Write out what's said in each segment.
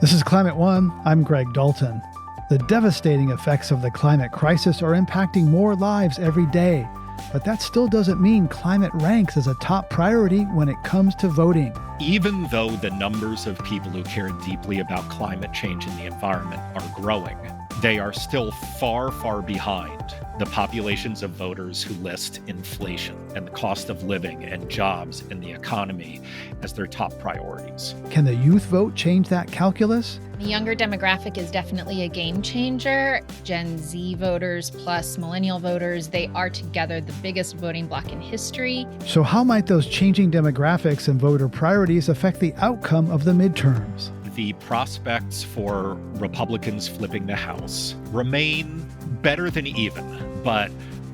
This is Climate One. I'm Greg Dalton. The devastating effects of the climate crisis are impacting more lives every day, but that still doesn't mean climate ranks as a top priority when it comes to voting. Even though the numbers of people who care deeply about climate change and the environment are growing, they are still far, far behind the populations of voters who list inflation and the cost of living and jobs and the economy as their top priorities. Can the youth vote change that calculus? The younger demographic is definitely a game changer. Gen Z voters plus millennial voters, they are together the biggest voting bloc in history. So how might those changing demographics and voter priorities affect the outcome of the midterms? The prospects for Republicans flipping the House remain better than even, but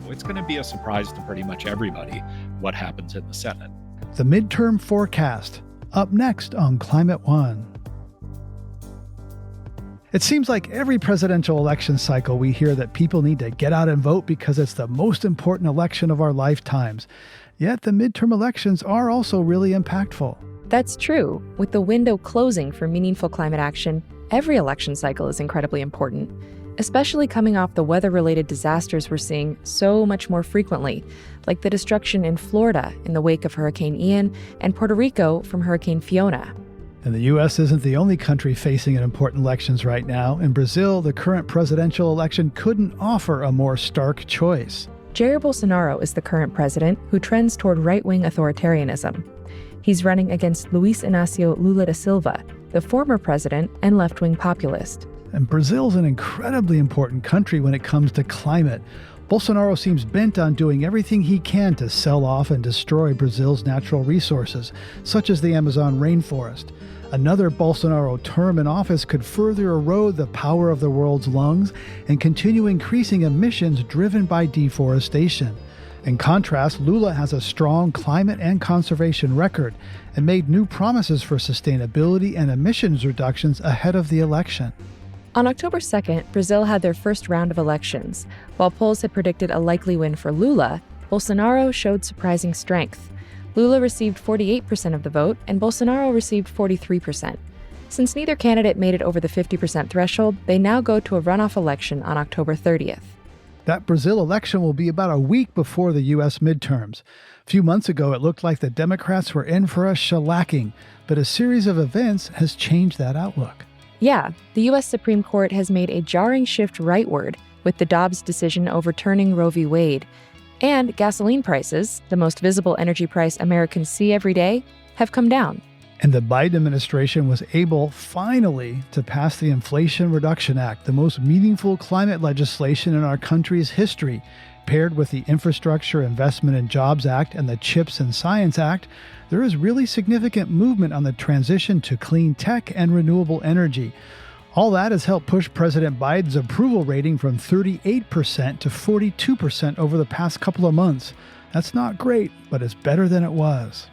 it's going to be a surprise to pretty much everybody what happens in the Senate. The midterm forecast, up next on Climate One. It seems like every presidential election cycle we hear that people need to get out and vote because it's the most important election of our lifetimes. Yet the midterm elections are also really impactful. That's true. With the window closing for meaningful climate action, every election cycle is incredibly important, especially coming off the weather-related disasters we're seeing so much more frequently, like the destruction in Florida in the wake of Hurricane Ian and Puerto Rico from Hurricane Fiona. And the U.S. isn't the only country facing important elections right now. In Brazil, the current presidential election couldn't offer a more stark choice. Jair Bolsonaro is the current president who trends toward right-wing authoritarianism. He's running against Luiz Inácio Lula da Silva, the former president and left-wing populist. And Brazil's an incredibly important country when it comes to climate. Bolsonaro seems bent on doing everything he can to sell off and destroy Brazil's natural resources, such as the Amazon rainforest. Another Bolsonaro term in office could further erode the power of the world's lungs and continue increasing emissions driven by deforestation. In contrast, Lula has a strong climate and conservation record and made new promises for sustainability and emissions reductions ahead of the election. On October 2nd, Brazil had their first round of elections. While polls had predicted a likely win for Lula, Bolsonaro showed surprising strength. Lula received 48% of the vote, and Bolsonaro received 43%. Since neither candidate made it over the 50% threshold, they now go to a runoff election on October 30th. That Brazil election will be about a week before the U.S. midterms. A few months ago, it looked like the Democrats were in for a shellacking, but a series of events has changed that outlook. Yeah, the U.S. Supreme Court has made a jarring shift rightward with the Dobbs decision overturning Roe v. Wade. And gasoline prices, the most visible energy price Americans see every day, have come down. And the Biden administration was able, finally, to pass the Inflation Reduction Act, the most meaningful climate legislation in our country's history. Paired with the Infrastructure Investment and Jobs Act and the CHIPS and Science Act, there is really significant movement on the transition to clean tech and renewable energy. All that has helped push President Biden's approval rating from 38% to 42% over the past couple of months. That's not great, but it's better than it was.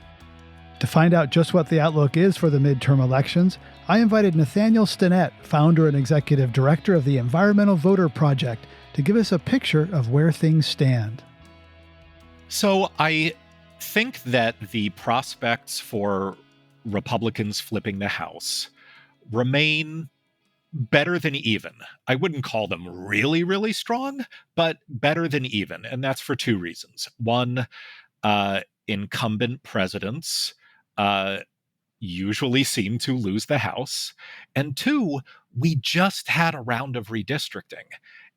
To find out just what the outlook is for the midterm elections, I invited Nathaniel Stinnett, founder and executive director of the Environmental Voter Project, to give us a picture of where things stand. So I think that the prospects for Republicans flipping the House remain better than even. I wouldn't call them really, really strong, but better than even. And that's for two reasons. One, incumbent presidents usually seem to lose the House. And two, we just had a round of redistricting.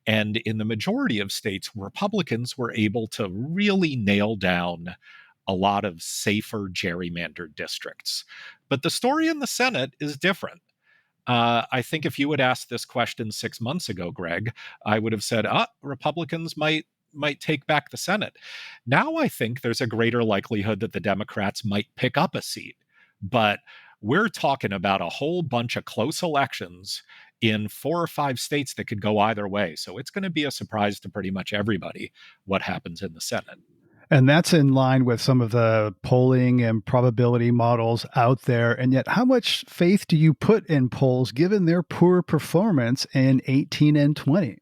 And in the majority of states, Republicans were able to really nail down a lot of safer gerrymandered districts. But the story in the Senate is different. I think if you had asked this question 6 months ago, Greg, I would have said, Republicans might take back the Senate. Now I think there's a greater likelihood that the Democrats might pick up a seat. But we're talking about a whole bunch of close elections in 4 or 5 states that could go either way. So it's going to be a surprise to pretty much everybody what happens in the Senate. And that's in line with some of the polling and probability models out there. And yet, how much faith do you put in polls given their poor performance in 18 and 20?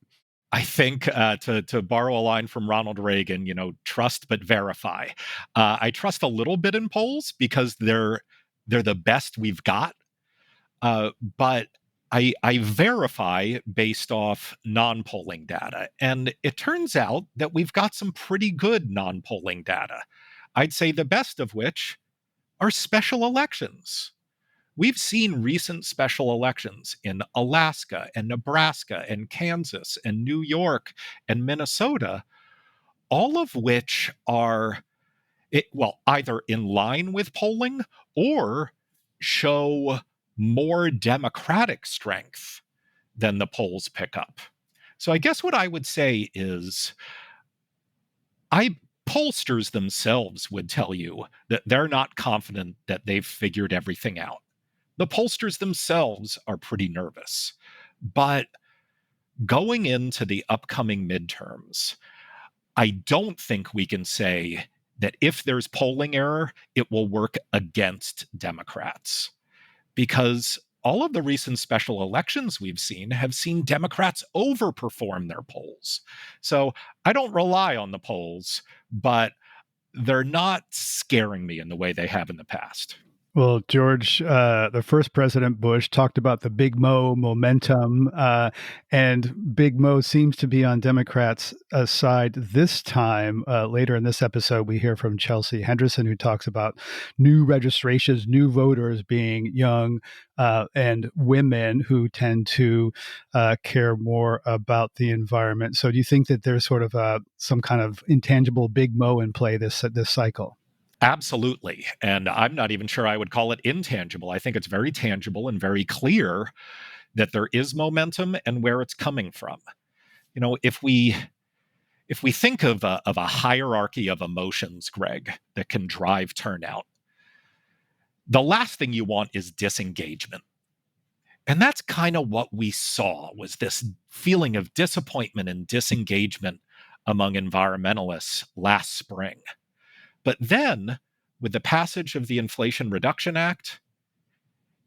I think, to borrow a line from Ronald Reagan, trust but verify. I trust a little bit in polls because they're the best we've got. But I verify based off non-polling data. And it turns out that we've got some pretty good non-polling data. I'd say the best of which are special elections. We've seen recent special elections in Alaska and Nebraska and Kansas and New York and Minnesota, all of which are, either in line with polling or show more Democratic strength than the polls pick up. So I guess what I would say is pollsters themselves would tell you that they're not confident that they've figured everything out. The pollsters themselves are pretty nervous. But going into the upcoming midterms, I don't think we can say that if there's polling error, it will work against Democrats. Because all of the recent special elections we've seen have seen Democrats overperform their polls. So I don't rely on the polls, but they're not scaring me in the way they have in the past. Well, George, the first President Bush talked about the Big Mo momentum, and Big Mo seems to be on Democrats' side this time. Later in this episode, we hear from Chelsea Henderson, who talks about new registrations, new voters being young and women who tend to care more about the environment. So do you think that there's sort of some kind of intangible Big Mo in play this cycle? Absolutely. And I'm not even sure I would call it intangible. I think it's very tangible and very clear that there is momentum and where it's coming from. You know, if we think of a hierarchy of emotions, Greg, that can drive turnout, the last thing you want is disengagement. And that's kind of what we saw, was this feeling of disappointment and disengagement among environmentalists last spring. But then, with the passage of the Inflation Reduction Act,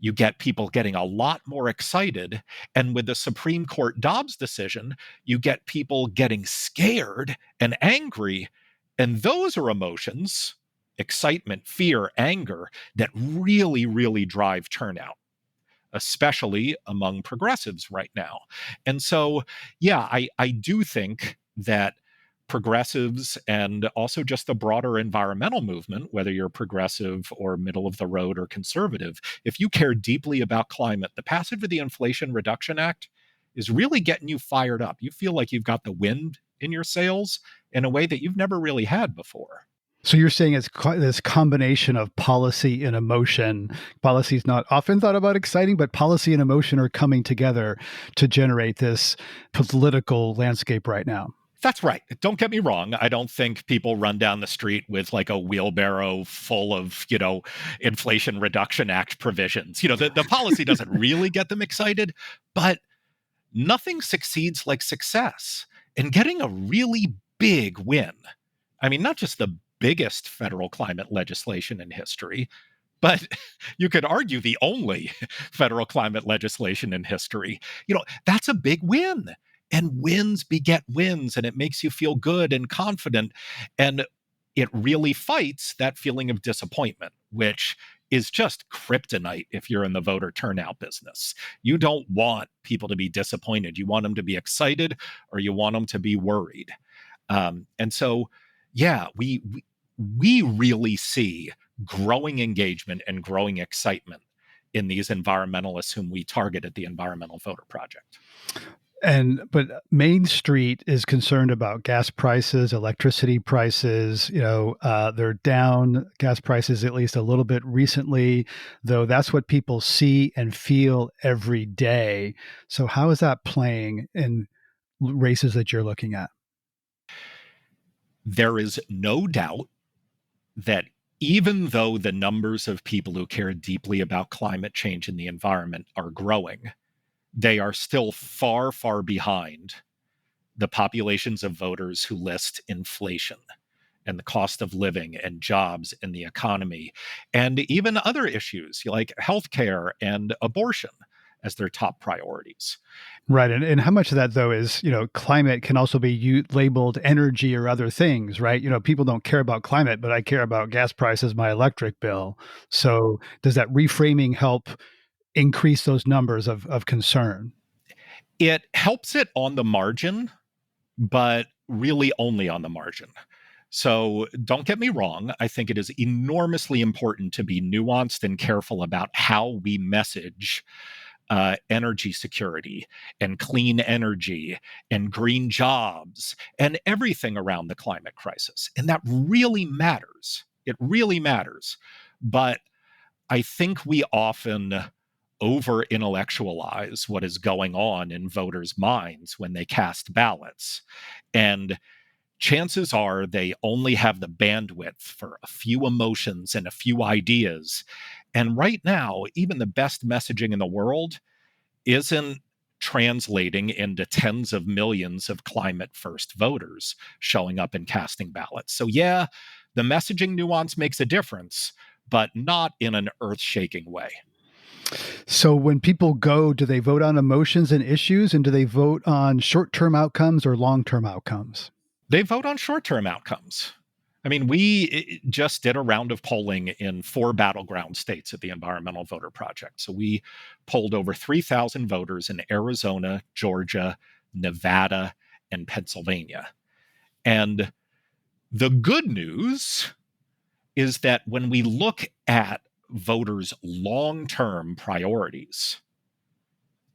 you get people getting a lot more excited. And with the Supreme Court Dobbs decision, you get people getting scared and angry. And those are emotions, excitement, fear, anger, that really, really drive turnout, especially among progressives right now. And so, yeah, I do think that progressives and also just the broader environmental movement, whether you're progressive or middle of the road or conservative, if you care deeply about climate, the passage of the Inflation Reduction Act is really getting you fired up. You feel like you've got the wind in your sails in a way that you've never really had before. So you're saying it's this combination of policy and emotion. Policy is not often thought about exciting, but policy and emotion are coming together to generate this political landscape right now. That's right. Don't get me wrong. I don't think people run down the street with like a wheelbarrow full of, Inflation Reduction Act provisions. The policy doesn't really get them excited, but nothing succeeds like success. And getting a really big win, I mean, not just the biggest federal climate legislation in history, but you could argue the only federal climate legislation in history, that's a big win. And wins beget wins, and it makes you feel good and confident. And it really fights that feeling of disappointment, which is just kryptonite if you're in the voter turnout business. You don't want people to be disappointed. You want them to be excited, or you want them to be worried. And so, yeah, we really see growing engagement and growing excitement in these environmentalists whom we target at the Environmental Voter Project. But Main Street is concerned about gas prices, electricity prices. They're down, gas prices at least a little bit recently, though that's what people see and feel every day. So how is that playing in races that you're looking at? There is no doubt that even though the numbers of people who care deeply about climate change and the environment are growing, they are still far, far behind the populations of voters who list inflation and the cost of living and jobs and the economy, and even other issues like healthcare and abortion as their top priorities. Right. And how much of that, though, is, climate can also be labeled energy or other things, right? People don't care about climate, but I care about gas prices, my electric bill. So does that reframing help increase those numbers of concern? It helps it on the margin, but really only on the margin. So don't get me wrong. I think it is enormously important to be nuanced and careful about how we message energy security and clean energy and green jobs and everything around the climate crisis. And that really matters. It really matters. But I think we often over intellectualize what is going on in voters' minds when they cast ballots. And chances are they only have the bandwidth for a few emotions and a few ideas. And right now, even the best messaging in the world isn't translating into tens of millions of climate first voters showing up and casting ballots. So yeah, the messaging nuance makes a difference, but not in an earth-shaking way. So when people go, do they vote on emotions and issues, and do they vote on short-term outcomes or long-term outcomes? They vote on short-term outcomes. I mean, we just did a round of polling in 4 battleground states at the Environmental Voter Project. So we polled over 3,000 voters in Arizona, Georgia, Nevada, and Pennsylvania. And the good news is that when we look at voters' long-term priorities,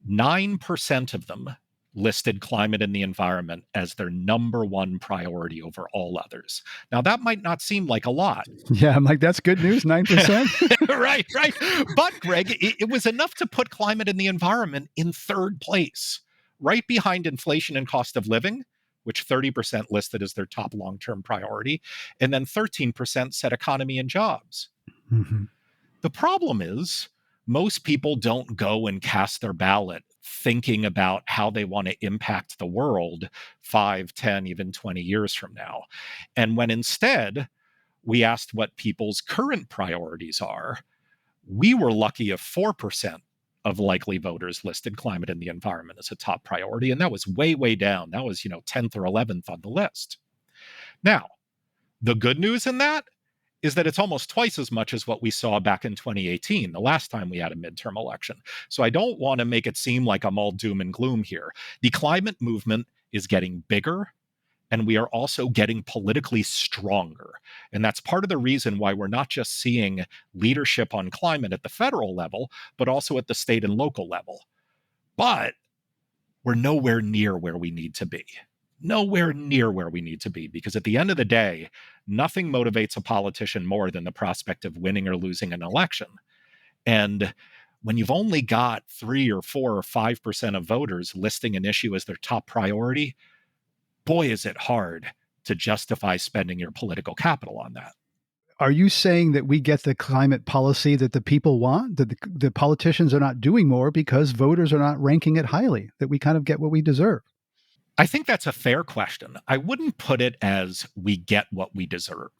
9% of them listed climate and the environment as their number one priority over all others. Now, that might not seem like a lot. Yeah, I'm like, that's good news, 9%. Right. But, Greg, it was enough to put climate and the environment in third place, right behind inflation and cost of living, which 30% listed as their top long-term priority, and then 13% said economy and jobs. Mm-hmm. The problem is most people don't go and cast their ballot thinking about how they want to impact the world 5, 10, even 20 years from now. And when instead we asked what people's current priorities are, we were lucky if 4% of likely voters listed climate and the environment as a top priority. And that was way, way down. That was, 10th or 11th on the list. Now, the good news in that is that it's almost twice as much as what we saw back in 2018, the last time we had a midterm election. So I don't want to make it seem like I'm all doom and gloom here. The climate movement is getting bigger, and we are also getting politically stronger. And that's part of the reason why we're not just seeing leadership on climate at the federal level, but also at the state and local level. But we're nowhere near where we need to be. Nowhere near where we need to be, because at the end of the day, nothing motivates a politician more than the prospect of winning or losing an election. And when you've only got 3 or 4 or 5% of voters listing an issue as their top priority, boy, is it hard to justify spending your political capital on that. Are you saying that we get the climate policy that the people want, that the politicians are not doing more because voters are not ranking it highly, that we kind of get what we deserve? I think that's a fair question. I wouldn't put it as we get what we deserve,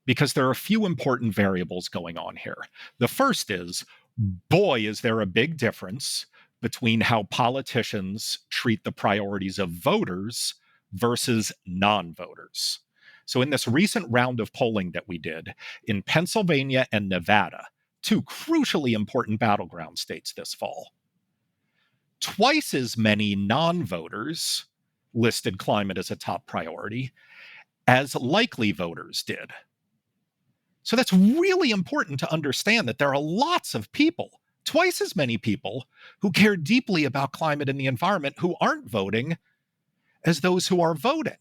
because there are a few important variables going on here. The first is, boy, is there a big difference between how politicians treat the priorities of voters versus non-voters. So in this recent round of polling that we did in Pennsylvania and Nevada, 2 crucially important battleground states this fall, twice as many non-voters listed climate as a top priority as likely voters did. So that's really important to understand, that there are lots of people, twice as many people, who care deeply about climate and the environment who aren't voting as those who are voting.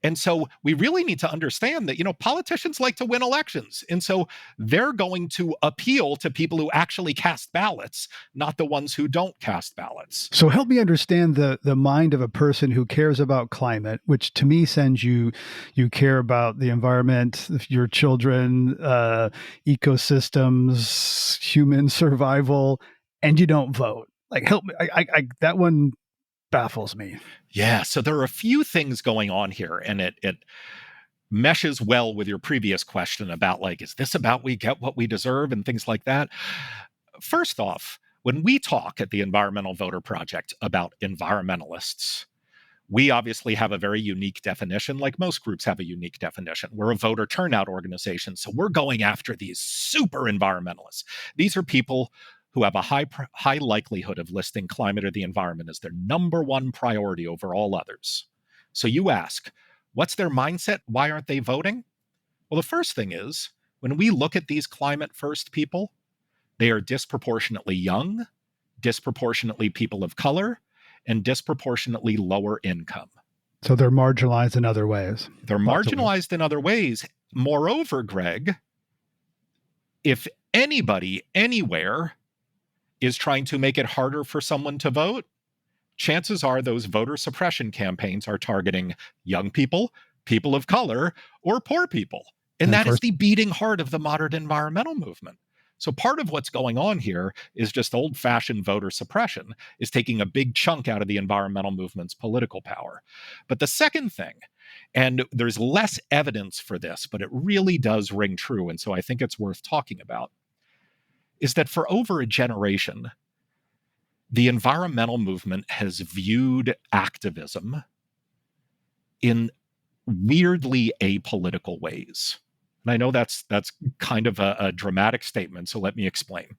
And so we really need to understand that, politicians like to win elections. And so they're going to appeal to people who actually cast ballots, not the ones who don't cast ballots. So help me understand the mind of a person who cares about climate, which to me sends you care about the environment, your children, ecosystems, human survival, and you don't vote. Like, help me. That one baffles me. Yeah, so there are a few things going on here, and it meshes well with your previous question about, is this about we get what we deserve and things like that? First off, when we talk at the Environmental Voter Project about environmentalists, we obviously have a very unique definition, like most groups have a unique definition. We're a voter turnout organization, so we're going after these super environmentalists. These are people who have a high likelihood of listing climate or the environment as their number one priority over all others. So you ask, what's their mindset? Why aren't they voting? Well, the first thing is, when we look at these climate first people, they are disproportionately young, disproportionately people of color, and disproportionately lower income. So they're marginalized in other ways. They're marginalized in other ways. Moreover, Greg, if anybody anywhere is trying to make it harder for someone to vote, chances are those voter suppression campaigns are targeting young people, people of color, or poor people. And that is the beating heart of the modern environmental movement. So part of what's going on here is just old-fashioned voter suppression, is taking a big chunk out of the environmental movement's political power. But the second thing, and there's less evidence for this, but it really does ring true, and so I think it's worth talking about, is that for over a generation, the environmental movement has viewed activism in weirdly apolitical ways. And I know that's kind of a dramatic statement, so let me explain.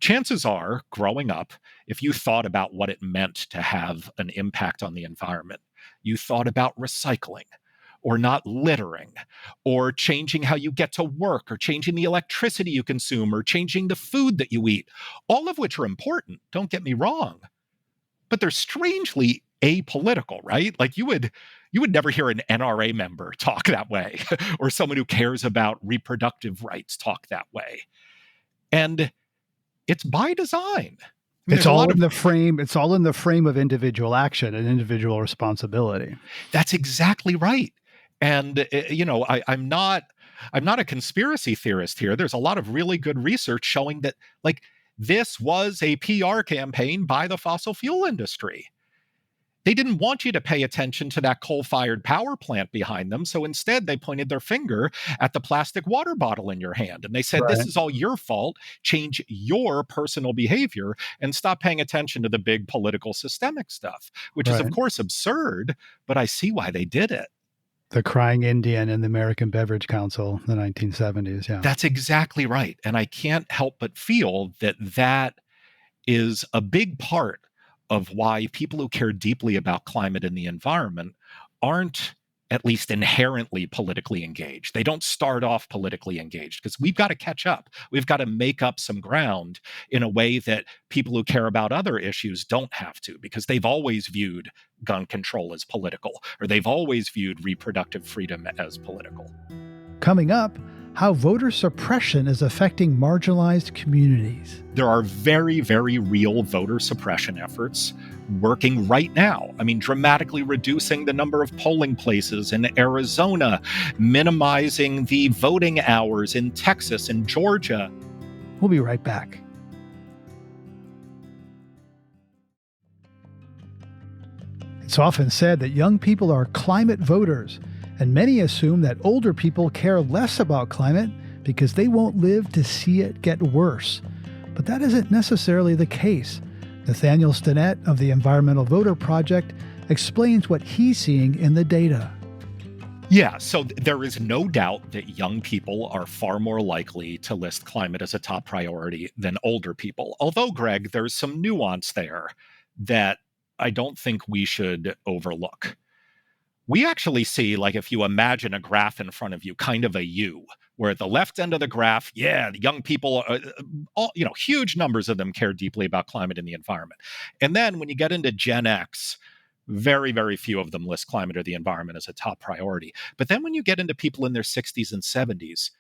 Chances are, growing up, if you thought about what it meant to have an impact on the environment, you thought about recycling, or not littering, or changing how you get to work, or changing the electricity you consume, or changing the food that you eat, all of which are important, don't get me wrong. But they're strangely apolitical, right? Like you would never hear an NRA member talk that way, or someone who cares about reproductive rights talk that way. And it's by design. I mean, it's all in the frame. It's all in the frame of individual action and individual responsibility. That's exactly right. And I'm not a conspiracy theorist here. There's a lot of really good research showing that, like, this was a PR campaign by the fossil fuel industry. They didn't want you to pay attention to that coal-fired power plant behind them. So instead, they pointed their finger at the plastic water bottle in your hand. And they said, This is all your fault. Change your personal behavior and stop paying attention to the big political systemic stuff, which is, of course, absurd. But I see why they did it. The crying Indian in the American Beverage Council in the 1970s. Yeah, that's exactly right. And I can't help but feel that is a big part of why people who care deeply about climate and the environment aren't at least inherently politically engaged. They don't start off politically engaged because we've got to catch up. We've got to make up some ground in a way that people who care about other issues don't have to, because they've always viewed gun control as political, or they've always viewed reproductive freedom as political. Coming up, how voter suppression is affecting marginalized communities. There are very, very real voter suppression efforts working right now. I mean, dramatically reducing the number of polling places in Arizona, minimizing the voting hours in Texas and Georgia. We'll be right back. It's often said that young people are climate voters, and many assume that older people care less about climate because they won't live to see it get worse. But that isn't necessarily the case. Nathaniel Stinnett of the Environmental Voter Project explains what he's seeing in the data. Yeah, so there is no doubt that young people are far more likely to list climate as a top priority than older people. Although, Greg, there's some nuance there that I don't think we should overlook. We actually see, like, if you imagine a graph in front of you, kind of a U, where at the left end of the graph, the young people, huge numbers of them care deeply about climate and the environment. And then when you get into Gen X, very, very few of them list climate or the environment as a top priority. But then when you get into people in their 60s and 70s,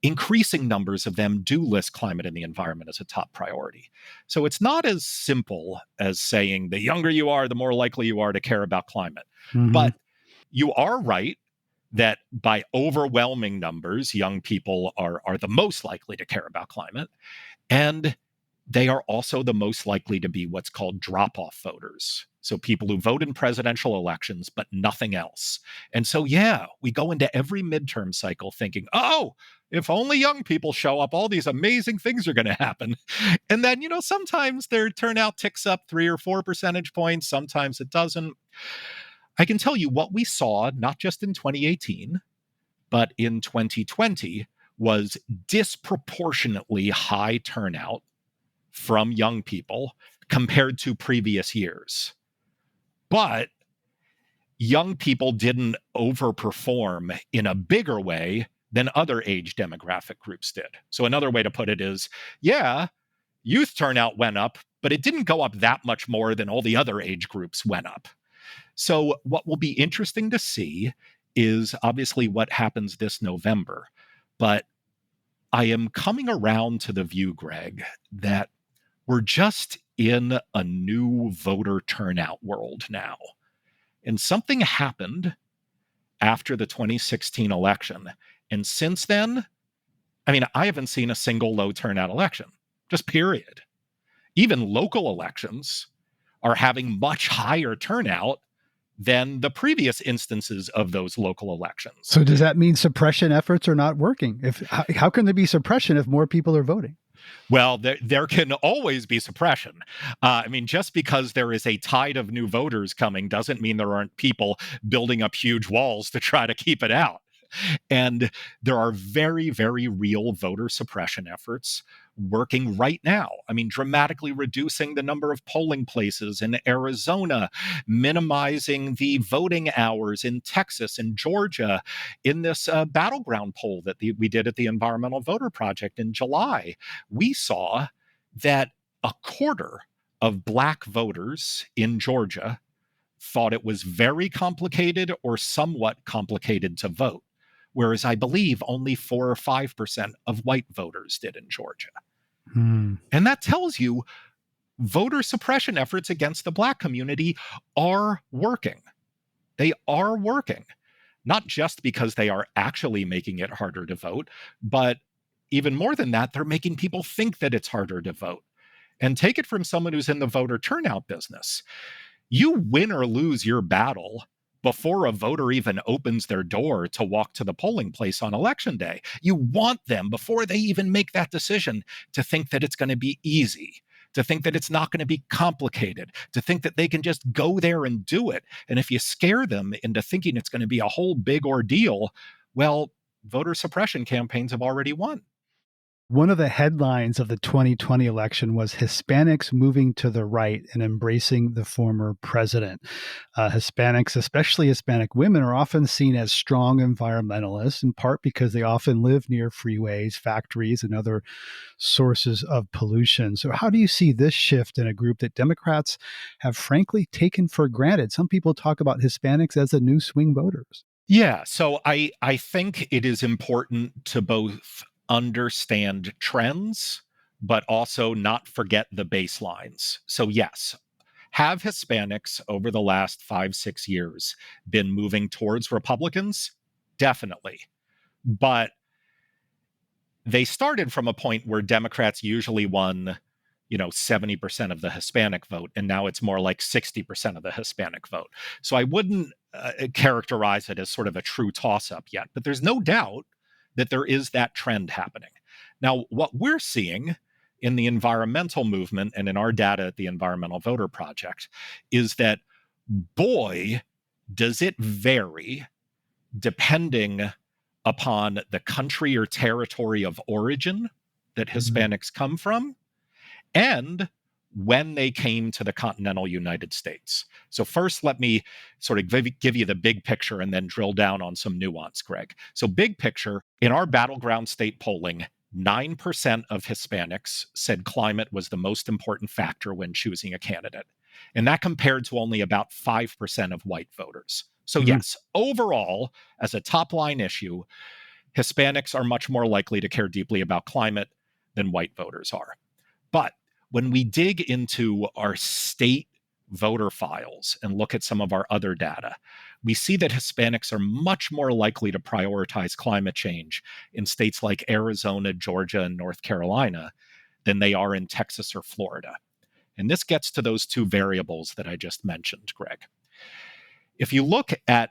increasing numbers of them do list climate and the environment as a top priority. So it's not as simple as saying the younger you are, the more likely you are to care about climate. Mm-hmm. But you are right that by overwhelming numbers, young people are the most likely to care about climate. And they are also the most likely to be what's called drop-off voters. So people who vote in presidential elections, but nothing else. And so, we go into every midterm cycle thinking, if only young people show up, all these amazing things are going to happen. And then, sometimes their turnout ticks up 3 or 4 percentage points. Sometimes it doesn't. I can tell you what we saw, not just in 2018, but in 2020, was disproportionately high turnout from young people compared to previous years. But young people didn't overperform in a bigger way than other age demographic groups did. So another way to put it is, yeah, youth turnout went up, but it didn't go up that much more than all the other age groups went up. So what will be interesting to see is obviously what happens this November. But I am coming around to the view, Greg, that we're just in a new voter turnout world now. And something happened after the 2016 election. And since then, I mean, I haven't seen a single low turnout election, just period. Even local elections are having much higher turnout than the previous instances of those local elections. So does that mean suppression efforts are not working? How can there be suppression if more people are voting? Well, there can always be suppression. I mean, just because there is a tide of new voters coming doesn't mean there aren't people building up huge walls to try to keep it out. And there are very, very real voter suppression efforts working right now. I mean, dramatically reducing the number of polling places in Arizona, minimizing the voting hours in Texas and Georgia. In this battleground poll that we did at the Environmental Voter Project in July, we saw that a quarter of Black voters in Georgia thought it was very complicated or somewhat complicated to vote, whereas I believe only 4 or 5% of white voters did in Georgia. And that tells you voter suppression efforts against the Black community are working. They are working, not just because they are actually making it harder to vote, but even more than that, they're making people think that it's harder to vote. And take it from someone who's in the voter turnout business. You win or lose your battle before a voter even opens their door to walk to the polling place on election day. You want them, before they even make that decision, to think that it's going to be easy, to think that it's not going to be complicated, to think that they can just go there and do it. And if you scare them into thinking it's going to be a whole big ordeal, well, voter suppression campaigns have already won. One of the headlines of the 2020 election was Hispanics moving to the right and embracing the former president. Hispanics, especially Hispanic women, are often seen as strong environmentalists, in part because they often live near freeways, factories, and other sources of pollution. So how do you see this shift in a group that Democrats have frankly taken for granted? Some people talk about Hispanics as the new swing voters. Yeah, so I think it is important to both understand trends, but also not forget the baselines. So yes, have Hispanics over the last 5-6 years been moving towards Republicans? Definitely. But they started from a point where Democrats usually won, 70% of the Hispanic vote, and now it's more like 60% of the Hispanic vote. So I wouldn't characterize it as sort of a true toss-up yet, but there's no doubt that there is that trend happening. Now, what we're seeing in the environmental movement and in our data at the Environmental Voter Project is that, boy, does it vary depending upon the country or territory of origin that Hispanics come from and when they came to the continental United States. So first, let me sort of give you the big picture and then drill down on some nuance, Greg. So big picture, in our battleground state polling, 9% of Hispanics said climate was the most important factor when choosing a candidate. And that compared to only about 5% of white voters. So yes, overall, as a top line issue, Hispanics are much more likely to care deeply about climate than white voters are. But when we dig into our state voter files and look at some of our other data, we see that Hispanics are much more likely to prioritize climate change in states like Arizona, Georgia, and North Carolina than they are in Texas or Florida. And this gets to those two variables that I just mentioned, Greg. If you look at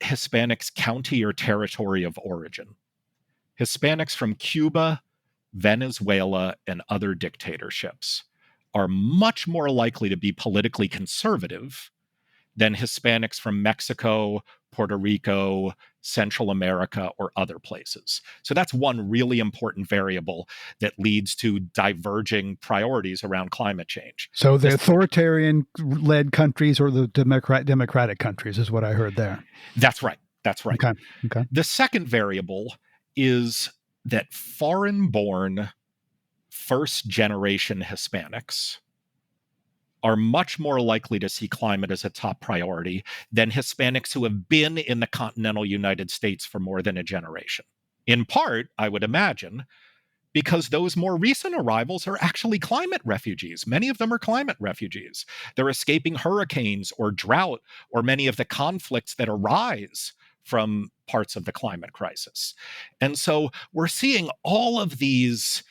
Hispanics' county or territory of origin, Hispanics from Cuba, Venezuela, and other dictatorships are much more likely to be politically conservative than Hispanics from Mexico, Puerto Rico, Central America, or other places. So that's one really important variable that leads to diverging priorities around climate change. So the authoritarian-led countries or the democratic countries is what I heard there. That's right. That's right. Okay. The second variable is that foreign-born first-generation Hispanics are much more likely to see climate as a top priority than Hispanics who have been in the continental United States for more than a generation. In part, I would imagine, because those more recent arrivals are actually climate refugees. Many of them are climate refugees. They're escaping hurricanes or drought or many of the conflicts that arise from parts of the climate crisis. And so we're seeing all of these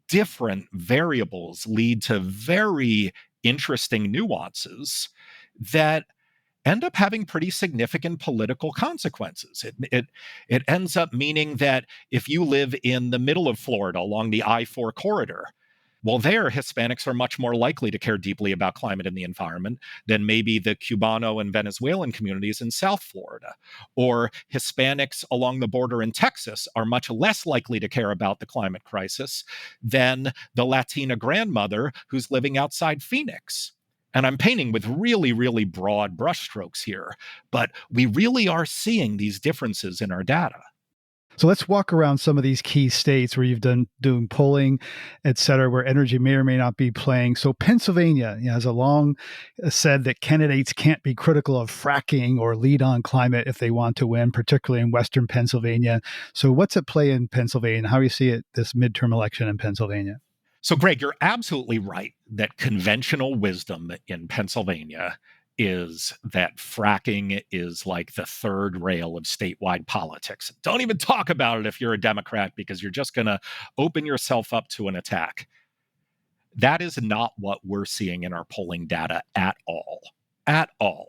different variables lead to very interesting nuances that end up having pretty significant political consequences. It ends up meaning that if you live in the middle of Florida along the I-4 corridor, well, there, Hispanics are much more likely to care deeply about climate and the environment than maybe the Cubano and Venezuelan communities in South Florida. Or Hispanics along the border in Texas are much less likely to care about the climate crisis than the Latina grandmother who's living outside Phoenix. And I'm painting with really, really broad brushstrokes here, but we really are seeing these differences in our data. So let's walk around some of these key states where you've doing polling, et cetera, where energy may or may not be playing. So Pennsylvania has a long said that candidates can't be critical of fracking or lead on climate if they want to win, particularly in Western Pennsylvania. So what's at play in Pennsylvania? How do you see it, this midterm election in Pennsylvania? So, Greg, you're absolutely right that conventional wisdom in Pennsylvania is that fracking is like the third rail of statewide politics. Don't even talk about it if you're a Democrat, because you're just going to open yourself up to an attack. That is not what we're seeing in our polling data at all. At all.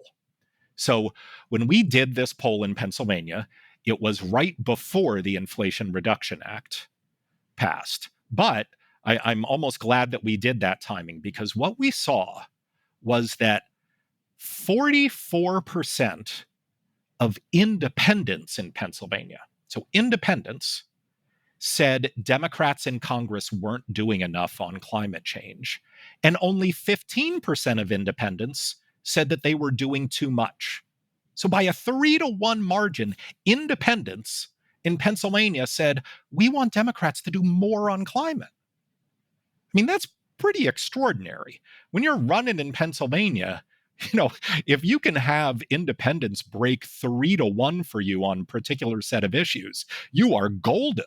So when we did this poll in Pennsylvania, it was right before the Inflation Reduction Act passed. But I'm almost glad that we did that timing, because what we saw was that 44% of independents in Pennsylvania, so independents, said Democrats in Congress weren't doing enough on climate change. And only 15% of independents said that they were doing too much. So by a 3-to-1 margin, independents in Pennsylvania said, we want Democrats to do more on climate. I mean, that's pretty extraordinary. When you're running in Pennsylvania, if you can have independents break 3-to-1 for you on a particular set of issues, you are golden.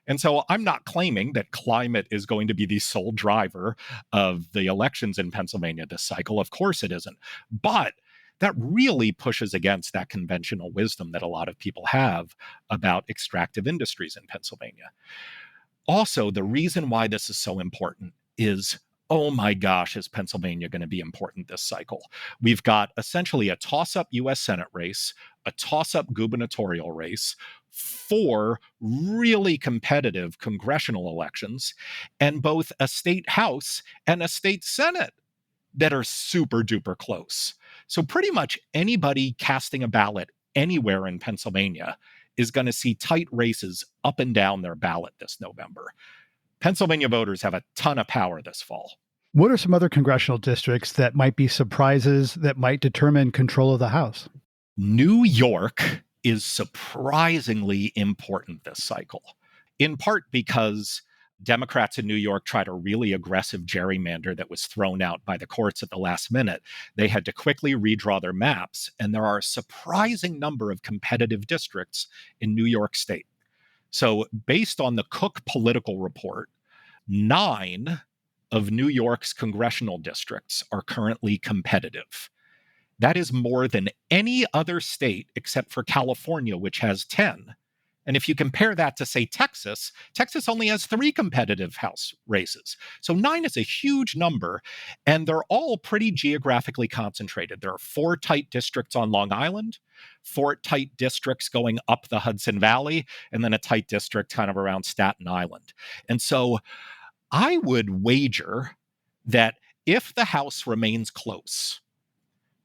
And so I'm not claiming that climate is going to be the sole driver of the elections in Pennsylvania this cycle. Of course it isn't. But that really pushes against that conventional wisdom that a lot of people have about extractive industries in Pennsylvania. Also, the reason why this is so important is, oh my gosh, is Pennsylvania going to be important this cycle? We've got essentially a toss-up U.S. Senate race, a toss-up gubernatorial race, 4 really competitive congressional elections, and both a state House and a state Senate that are super duper close. So pretty much anybody casting a ballot anywhere in Pennsylvania is going to see tight races up and down their ballot this November. Pennsylvania voters have a ton of power this fall. What are some other congressional districts that might be surprises that might determine control of the House? New York is surprisingly important this cycle, in part because Democrats in New York tried a really aggressive gerrymander that was thrown out by the courts at the last minute. They had to quickly redraw their maps, and there are a surprising number of competitive districts in New York State. So based on the Cook Political Report, 9 of New York's congressional districts are currently competitive. That is more than any other state except for California, which has 10. And if you compare that to, say, Texas only has 3 competitive House races. So 9 is a huge number, and they're all pretty geographically concentrated. There are 4 tight districts on Long Island, 4 tight districts going up the Hudson Valley, and then a tight district kind of around Staten Island. And so I would wager that if the House remains close,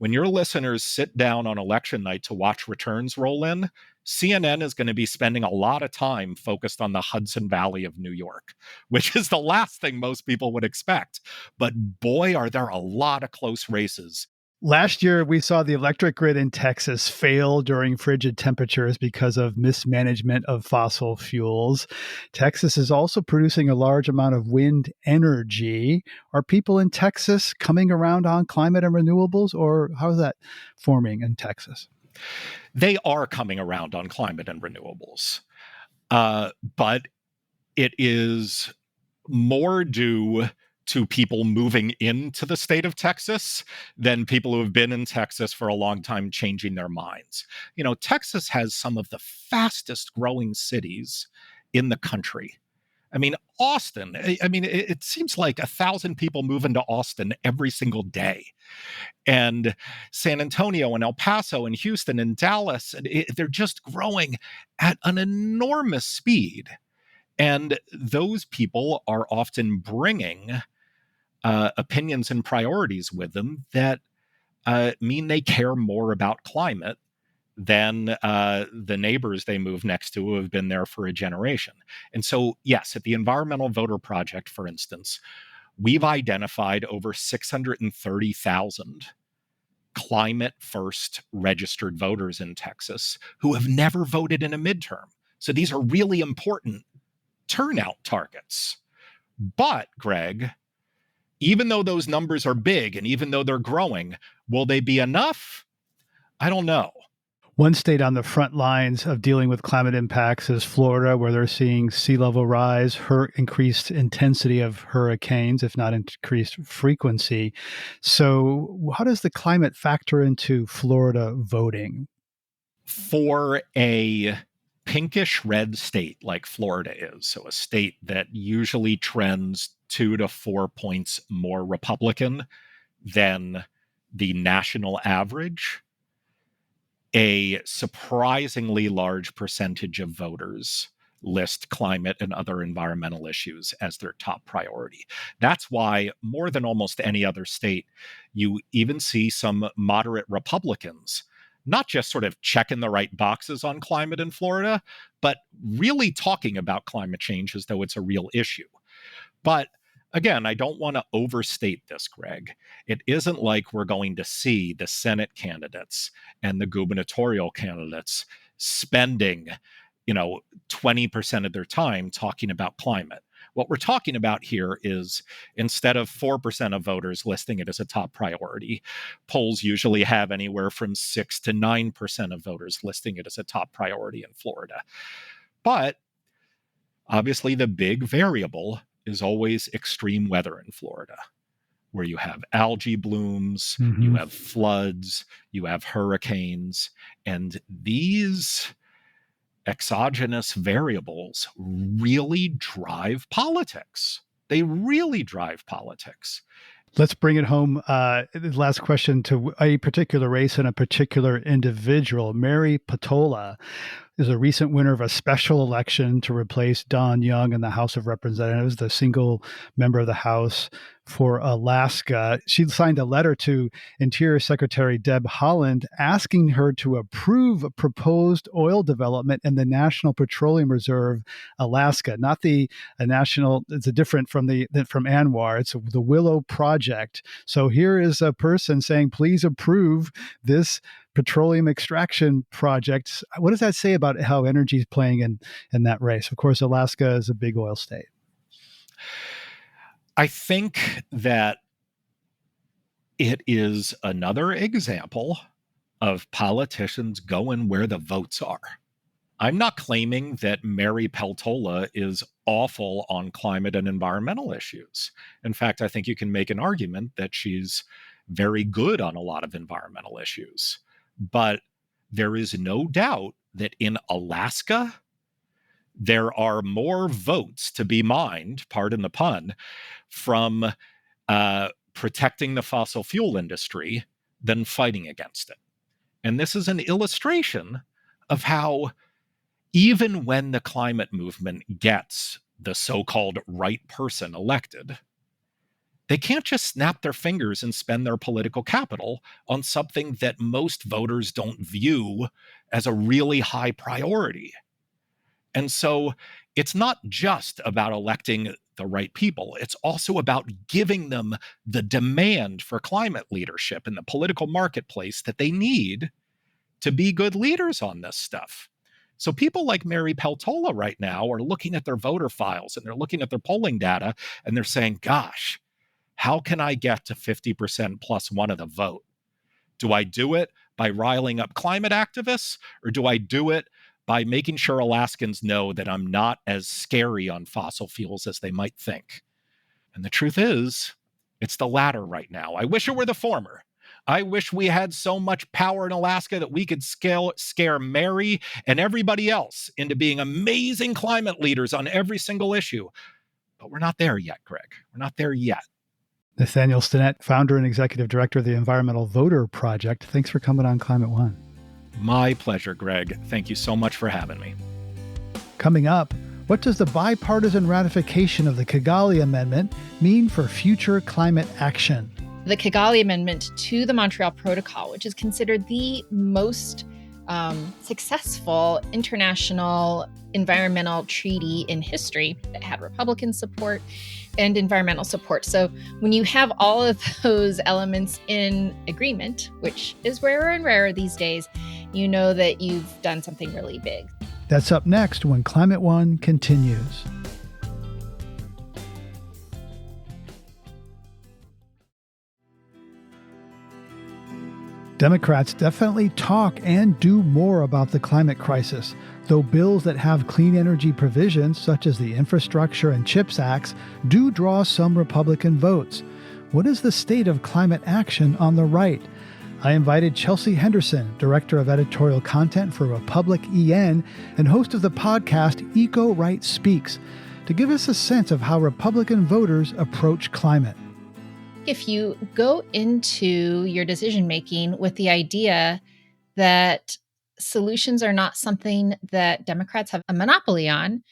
when your listeners sit down on election night to watch returns roll in, CNN is going to be spending a lot of time focused on the Hudson Valley of New York, which is the last thing most people would expect. But boy, are there a lot of close races. Last year, we saw the electric grid in Texas fail during frigid temperatures because of mismanagement of fossil fuels. Texas is also producing a large amount of wind energy. Are people in Texas coming around on climate and renewables, or how is that forming in Texas? They are coming around on climate and renewables, but it is more due to people moving into the state of Texas than people who have been in Texas for a long time changing their minds. You know, Texas has some of the fastest growing cities in the country. I mean, Austin, it seems like 1,000 people move into Austin every single day. And San Antonio and El Paso and Houston and Dallas, they're just growing at an enormous speed. And those people are often bringing opinions and priorities with them that mean they care more about climate than the neighbors they move next to who have been there for a generation. And so, yes, at the Environmental Voter Project, for instance, we've identified over 630,000 climate first registered voters in Texas who have never voted in a midterm. So these are really important turnout targets. But, Greg, even though those numbers are big and even though they're growing, will they be enough? I don't know. One state on the front lines of dealing with climate impacts is Florida, where they're seeing sea level rise, increased intensity of hurricanes, if not increased frequency. So how does the climate factor into Florida voting? For a pinkish red state like Florida is, so a state that usually trends 2 to 4 points more Republican than the national average, a surprisingly large percentage of voters list climate and other environmental issues as their top priority. That's why, more than almost any other state, you even see some moderate Republicans not just sort of checking the right boxes on climate in Florida, but really talking about climate change as though it's a real issue. But again, I don't want to overstate this, Greg. It isn't like we're going to see the Senate candidates and the gubernatorial candidates spending, 20% of their time talking about climate. What we're talking about here is, instead of 4% of voters listing it as a top priority, polls usually have anywhere from 6 to 9% of voters listing it as a top priority in Florida. But obviously the big variable is always extreme weather in Florida, where you have algae blooms, you have floods, you have hurricanes, and these exogenous variables really drive politics. They really drive politics. Let's bring it home. Last question to a particular race and a particular individual. Mary Peltola is a recent winner of a special election to replace Don Young in the House of Representatives, the single member of the House for Alaska. She signed a letter to Interior Secretary Deb Haaland asking her to approve a proposed oil development in the National Petroleum Reserve, Alaska. Not the national, it's different from ANWR. It's the Willow Project. So here is a person saying, please approve this petroleum extraction projects. What does that say about how energy is playing in that race? Of course, Alaska is a big oil state. I think that it is another example of politicians going where the votes are. I'm not claiming that Mary Peltola is awful on climate and environmental issues. In fact, I think you can make an argument that she's very good on a lot of environmental issues. But there is no doubt that in Alaska, there are more votes to be mined, pardon the pun, from protecting the fossil fuel industry than fighting against it. And this is an illustration of how, even when the climate movement gets the so-called right person elected, they can't just snap their fingers and spend their political capital on something that most voters don't view as a really high priority. And so it's not just about electing the right people. It's also about giving them the demand for climate leadership in the political marketplace that they need to be good leaders on this stuff. So people like Mary Peltola right now are looking at their voter files and they're looking at their polling data and they're saying, gosh, how can I get to 50% plus one of the vote? Do I do it by riling up climate activists, or do I do it by making sure Alaskans know that I'm not as scary on fossil fuels as they might think? And the truth is, it's the latter right now. I wish it were the former. I wish we had so much power in Alaska that we could scare Mary and everybody else into being amazing climate leaders on every single issue. But we're not there yet, Greg. We're not there yet. Nathaniel Stinnett, founder and executive director of the Environmental Voter Project. Thanks for coming on Climate One. My pleasure, Greg. Thank you so much for having me. Coming up, what does the bipartisan ratification of the Kigali Amendment mean for future climate action? The Kigali Amendment to the Montreal Protocol, which is considered the most successful international environmental treaty in history that had Republican support and environmental support. So when you have all of those elements in agreement, which is rarer and rarer these days, you know that you've done something really big. That's up next when Climate One continues. Democrats definitely talk and do more about the climate crisis, though bills that have clean energy provisions, such as the Infrastructure and CHIPS Acts, do draw some Republican votes. What is the state of climate action on the right? I invited Chelsea Henderson, Director of Editorial Content for RepublicEN and host of the podcast Eco Right Speaks, to give us a sense of how Republican voters approach climate. If you go into your decision making with the idea that solutions are not something that Democrats have a monopoly on,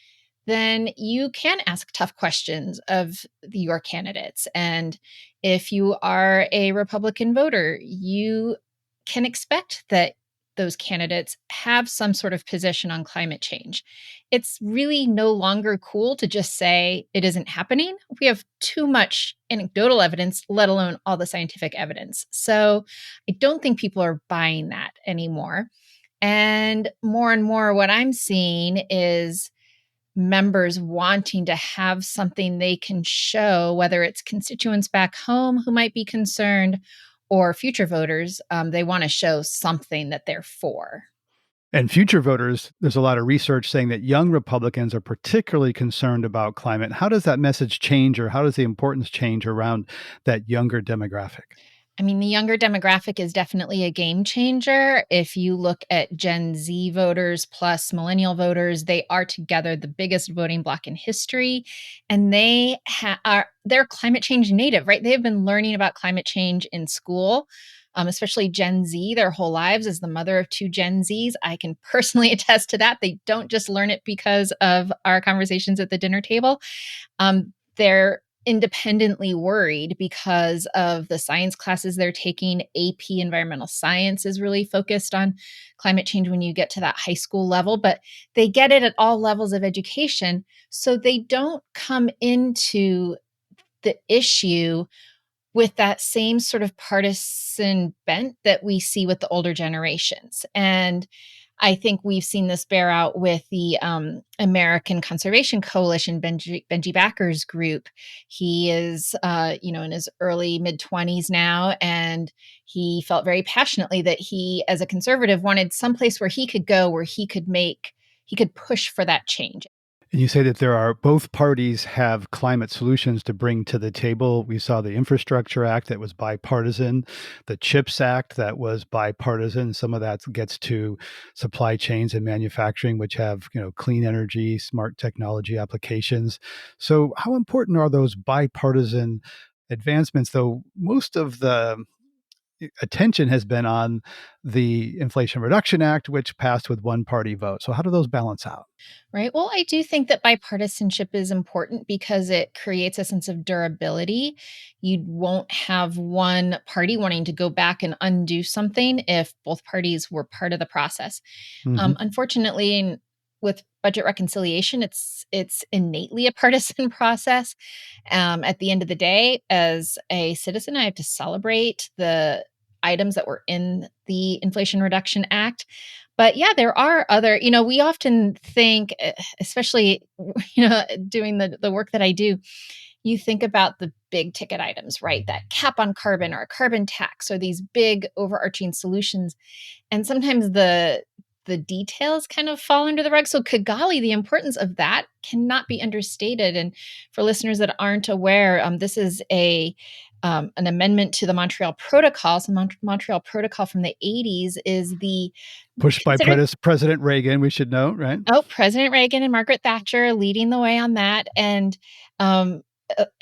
then you can ask tough questions of your candidates. And if you are a Republican voter, you can expect that those candidates have some sort of position on climate change. It's really no longer cool to just say it isn't happening. We have too much anecdotal evidence, let alone all the scientific evidence. So I don't think people are buying that anymore. And more, what I'm seeing is members wanting to have something they can show, whether it's constituents back home who might be concerned or future voters. They want to show something that they're for. And future voters, there's a lot of research saying that young Republicans are particularly concerned about climate. How does that message change, or how does the importance change around that younger demographic? I mean, the younger demographic is definitely a game changer. If you look at Gen Z voters plus millennial voters, they are together the biggest voting bloc in history, and they're climate change native, right? They have been learning about climate change in school, especially Gen Z, their whole lives. As the mother of two Gen Zs, I can personally attest to that. They don't just learn it because of our conversations at the dinner table. They're independently worried because of the science classes they're taking. AP environmental science is really focused on climate change when you get to that high school level, but they get it at all levels of education. So they don't come into the issue with that same sort of partisan bent that we see with the older generations. And I think we've seen this bear out with the American Conservation Coalition, Benji Backer's group. He is, in his early mid-20s now, and he felt very passionately that he, as a conservative, wanted someplace where he could go, where he could push for that change. And you say that both parties have climate solutions to bring to the table. We saw the Infrastructure Act that was bipartisan, the CHIPS Act that was bipartisan. Some of that gets to supply chains and manufacturing, which have, clean energy, smart technology applications. So how important are those bipartisan advancements, though most of the attention has been on the Inflation Reduction Act, which passed with one-party vote. So how do those balance out? Right. Well, I do think that bipartisanship is important because it creates a sense of durability. You won't have one party wanting to go back and undo something if both parties were part of the process. Mm-hmm. Unfortunately, with budget reconciliation, it's innately a partisan process. At the end of the day, as a citizen, I have to celebrate the items that were in the Inflation Reduction Act. But yeah, there are other, we often think, especially, doing the work that I do, you think about the big ticket items, right? That cap on carbon or a carbon tax or these big overarching solutions. And sometimes the details kind of fall under the rug. So Kigali, the importance of that cannot be understated. And for listeners that aren't aware, this is an amendment to the Montreal Protocol. So Montreal Protocol from the 80s is the pushed by President Reagan, we should note, right? Oh, President Reagan and Margaret Thatcher leading the way on that, and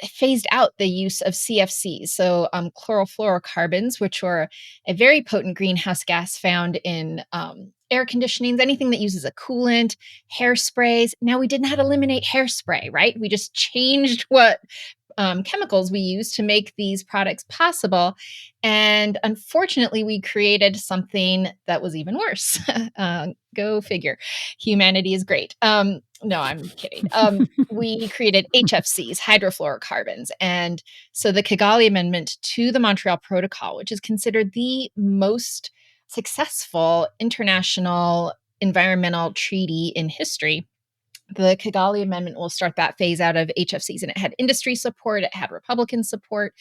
phased out the use of CFCs, so chlorofluorocarbons, which were a very potent greenhouse gas found in air conditionings, anything that uses a coolant, hairsprays. Now, we did not eliminate hairspray, right? We just changed what chemicals we use to make these products possible. And unfortunately, we created something that was even worse. Go figure. Humanity is great. No, I'm kidding. We created HFCs, hydrofluorocarbons. And so the Kigali Amendment to the Montreal Protocol, which is considered the most successful international environmental treaty in history, the Kigali Amendment will start that phase out of HFCs, and it had industry support, it had Republican support,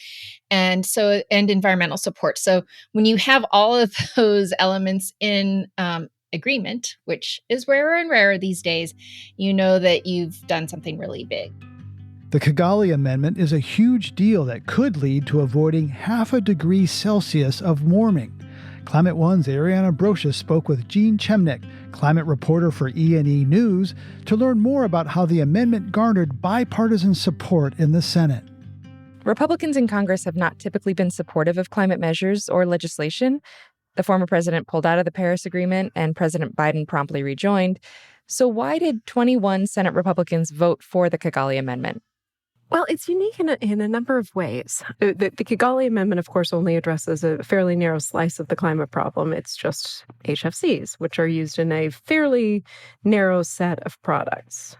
and environmental support. So when you have all of those elements in agreement, which is rarer and rarer these days, you know that you've done something really big. The Kigali Amendment is a huge deal that could lead to avoiding 0.5 degree Celsius of warming. Climate One's Ariana Brocious spoke with Gene Chemnick, climate reporter for E&E News, to learn more about how the amendment garnered bipartisan support in the Senate. Republicans in Congress have not typically been supportive of climate measures or legislation. The former president pulled out of the Paris Agreement, and President Biden promptly rejoined. So why did 21 Senate Republicans vote for the Kigali Amendment? Well, it's unique in a number of ways. The Kigali Amendment, of course, only addresses a fairly narrow slice of the climate problem. It's just HFCs, which are used in a fairly narrow set of products.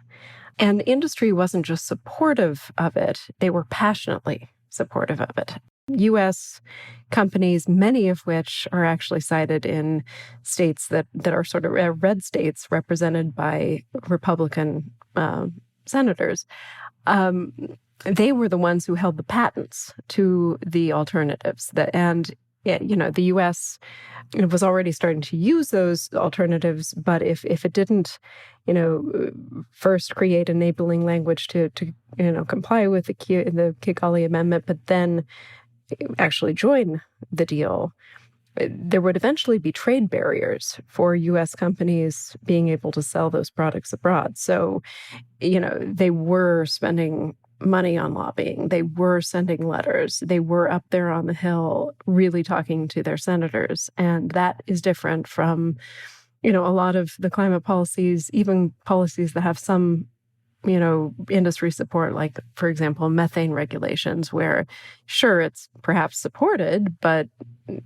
And the industry wasn't just supportive of it, they were passionately supportive of it. U.S. companies, many of which are actually cited in states that are sort of red states represented by Republican senators, they were the ones who held the patents to the alternatives. The U.S. was already starting to use those alternatives, but if it didn't, first create enabling language to comply with the Kigali Amendment, but then actually join the deal, there would eventually be trade barriers for U.S. companies being able to sell those products abroad. So, they were spending money on lobbying. They were sending letters. They were up there on the Hill really talking to their senators. And that is different from, a lot of the climate policies, even policies that have some, industry support, like, for example, methane regulations, where, sure, it's perhaps supported, but,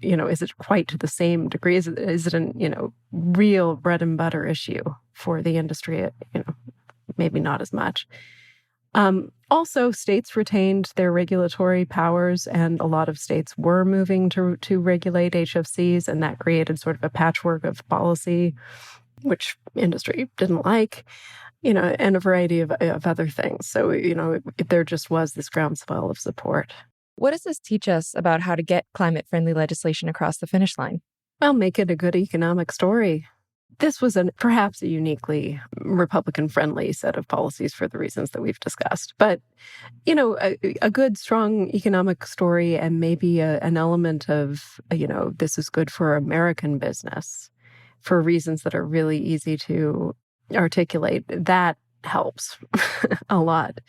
is it quite to the same degree? Is it an, real bread and butter issue for the industry? Maybe not as much. Also, states retained their regulatory powers, and a lot of states were moving to regulate HFCs, and that created sort of a patchwork of policy, which industry didn't like, and a variety of other things. So, there just was this groundswell of support. What does this teach us about how to get climate-friendly legislation across the finish line? Well, make it a good economic story. This was perhaps a uniquely Republican-friendly set of policies for the reasons that we've discussed. But, a good, strong economic story, and maybe an element of, this is good for American business for reasons that are really easy to articulate, that helps a lot.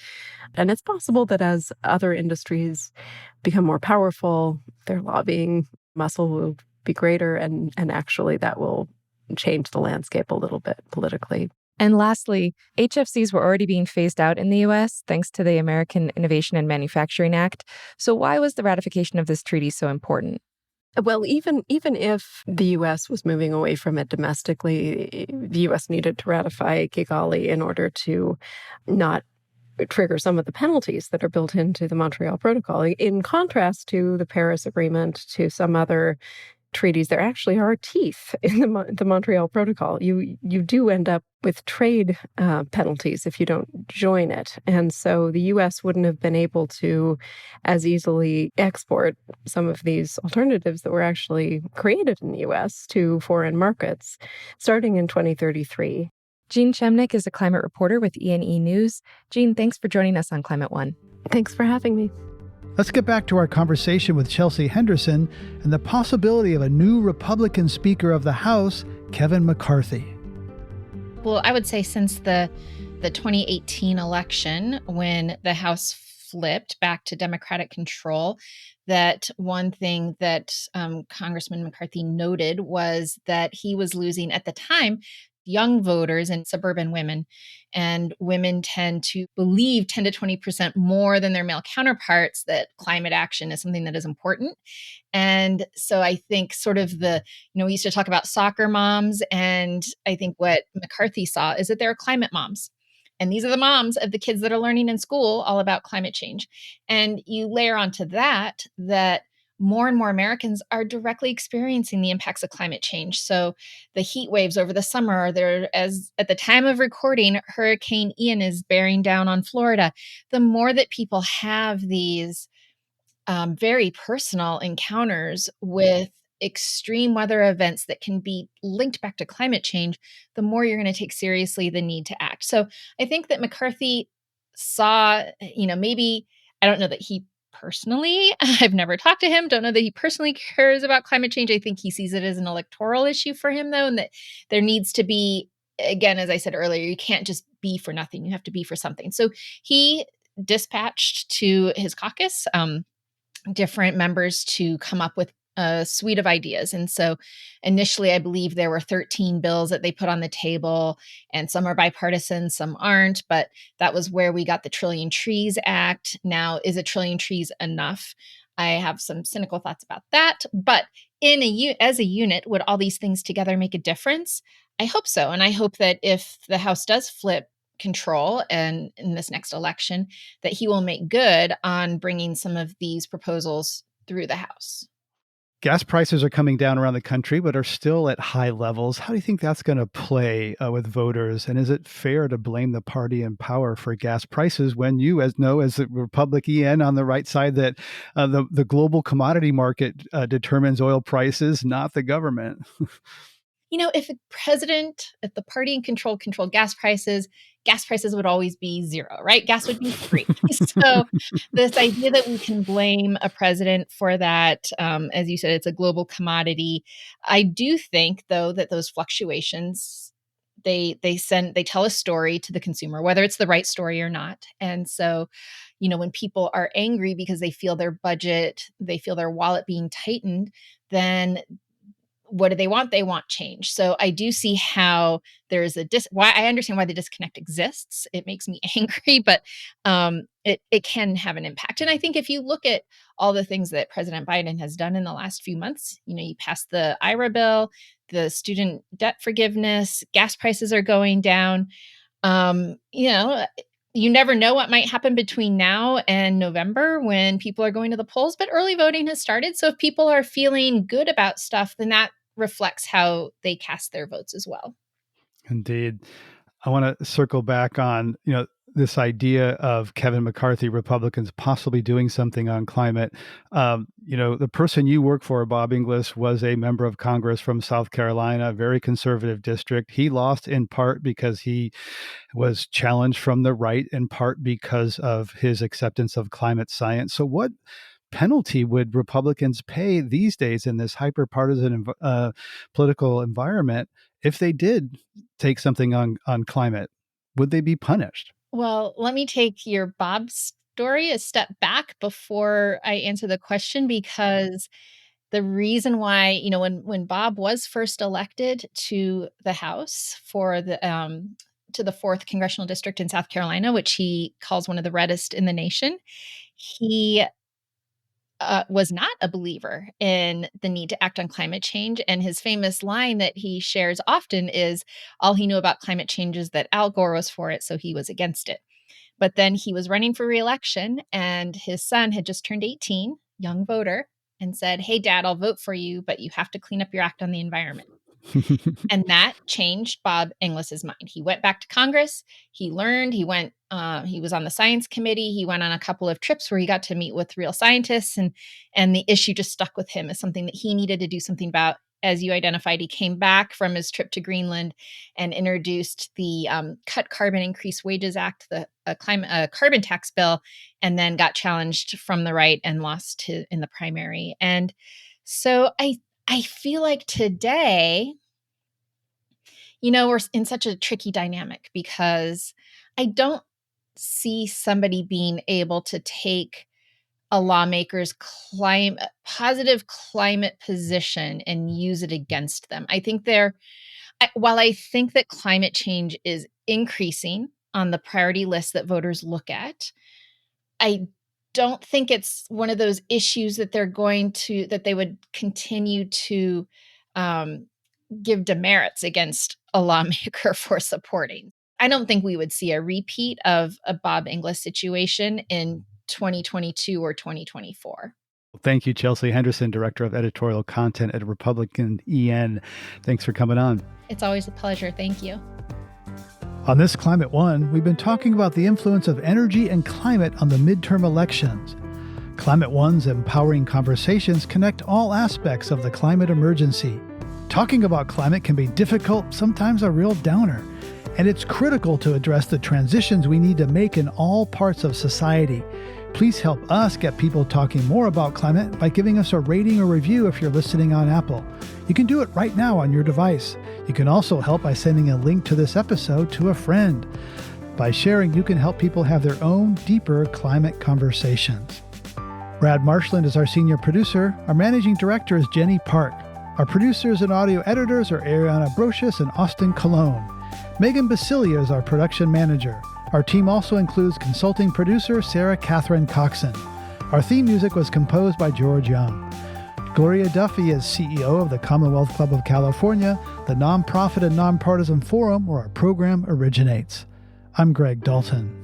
And it's possible that as other industries become more powerful, their lobbying muscle will be greater, and actually that will change the landscape a little bit politically. And lastly, HFCs were already being phased out in the US thanks to the American Innovation and Manufacturing Act. So why was the ratification of this treaty so important? Well, even if the U.S. was moving away from it domestically, the U.S. needed to ratify Kigali in order to not trigger some of the penalties that are built into the Montreal Protocol. In contrast to the Paris Agreement, to some other treaties, there actually are teeth in the Montreal Protocol. You do end up with trade penalties if you don't join it. And so the U.S. wouldn't have been able to as easily export some of these alternatives that were actually created in the U.S. to foreign markets starting in 2033. Jean Chemnick is a climate reporter with E&E News. Jean, thanks for joining us on Climate One. Thanks for having me. Let's get back to our conversation with Chelsea Henderson and the possibility of a new Republican Speaker of the House, Kevin McCarthy. Well, I would say since the 2018 election, when the House flipped back to Democratic control, that one thing that Congressman McCarthy noted was that he was losing, at the time, young voters and suburban women. And women tend to believe 10 to 20% more than their male counterparts that climate action is something that is important. And so I think sort of we used to talk about soccer moms, and I think what McCarthy saw is that there are climate moms. And these are the moms of the kids that are learning in school all about climate change. And you layer onto that more and more Americans are directly experiencing the impacts of climate change. So the heat waves over the summer, as at the time of recording, Hurricane Ian is bearing down on Florida. The more that people have these very personal encounters with extreme weather events that can be linked back to climate change, the more you're going to take seriously the need to act. So I think that McCarthy saw, maybe, I don't know that he personally, I've never talked to him, don't know that he personally cares about climate change. I think he sees it as an electoral issue for him, though, and that there needs to be, again, as I said earlier, you can't just be for nothing. You have to be for something. So he dispatched to his caucus different members to come up with a suite of ideas. And so initially, I believe there were 13 bills that they put on the table, and some are bipartisan, some aren't, but that was where we got the Trillion Trees Act. Now, is a trillion trees enough? I have some cynical thoughts about that, but as a unit, would all these things together make a difference? I hope so. And I hope that if the House does flip control and in this next election, that he will make good on bringing some of these proposals through the House. Gas prices are coming down around the country, but are still at high levels. How do you think that's going to play with voters? And is it fair to blame the party in power for gas prices when you, as the RepublicEN on the right side, that the global commodity market determines oil prices, not the government? If the party in controlled gas prices would always be zero, right? Gas would be free. So this idea that we can blame a president for that, as you said, it's a global commodity. I do think, though, that those fluctuations, they tell a story to the consumer, whether it's the right story or not. And so, when people are angry because they feel their budget, they feel their wallet being tightened, then what do they want? They want change. So I do see how there is why I understand why the disconnect exists. It makes me angry, but it can have an impact. And I think if you look at all the things that President Biden has done in the last few months, you passed the IRA bill, the student debt forgiveness, gas prices are going down. You never know what might happen between now and November when people are going to the polls, but early voting has started. So if people are feeling good about stuff, then that reflects how they cast their votes as well. Indeed. I want to circle back on, this idea of Kevin McCarthy, Republicans possibly doing something on climate. The person you work for, Bob Inglis, was a member of Congress from South Carolina, a very conservative district. He lost in part because he was challenged from the right, in part because of his acceptance of climate science. So what penalty would Republicans pay these days in this hyper-partisan political environment if they did take something on climate? Would they be punished? Well, let me take your Bob story a step back before I answer the question, because The reason why, when Bob was first elected to the House for to the 4th Congressional District in South Carolina, which he calls one of the reddest in the nation, he was not a believer in the need to act on climate change. And his famous line that he shares often is, all he knew about climate change is that Al Gore was for it, so he was against it. But then he was running for re-election, and his son had just turned 18, young voter, and said, "Hey, Dad, I'll vote for you, but you have to clean up your act on the environment." And that changed Bob Inglis's mind. He went back to Congress. He learned. He was on the science committee. He went on a couple of trips where he got to meet with real scientists, and the issue just stuck with him as something that he needed to do something about. As you identified, he came back from his trip to Greenland and introduced the Cut Carbon, Increase Wages Act, the carbon tax bill, and then got challenged from the right and lost in the primary. And so I feel like today, we're in such a tricky dynamic because I don't see somebody being able to take a lawmaker's positive climate position and use it against them. I think while I think that climate change is increasing on the priority list that voters look at, I don't think it's one of those issues that they would continue to give demerits against a lawmaker for supporting. I don't think we would see a repeat of a Bob Inglis situation in 2022 or 2024. Thank you, Chelsea Henderson, Director of Editorial Content at RepublicEN. Thanks for coming on. It's always a pleasure. Thank you. On this Climate One, we've been talking about the influence of energy and climate on the midterm elections. Climate One's empowering conversations connect all aspects of the climate emergency. Talking about climate can be difficult, sometimes a real downer, and it's critical to address the transitions we need to make in all parts of society. Please help us get people talking more about climate by giving us a rating or review if you're listening on Apple. You can do it right now on your device. You can also help by sending a link to this episode to a friend. By sharing, you can help people have their own deeper climate conversations. Brad Marshland is our senior producer. Our managing director is Jenny Park. Our producers and audio editors are Ariana Brocious and Austin Colon. Megan Basilia is our production manager. Our team also includes consulting producer Sarah Catherine Coxon. Our theme music was composed by George Young. Gloria Duffy is CEO of the Commonwealth Club of California, the nonprofit and nonpartisan forum where our program originates. I'm Greg Dalton.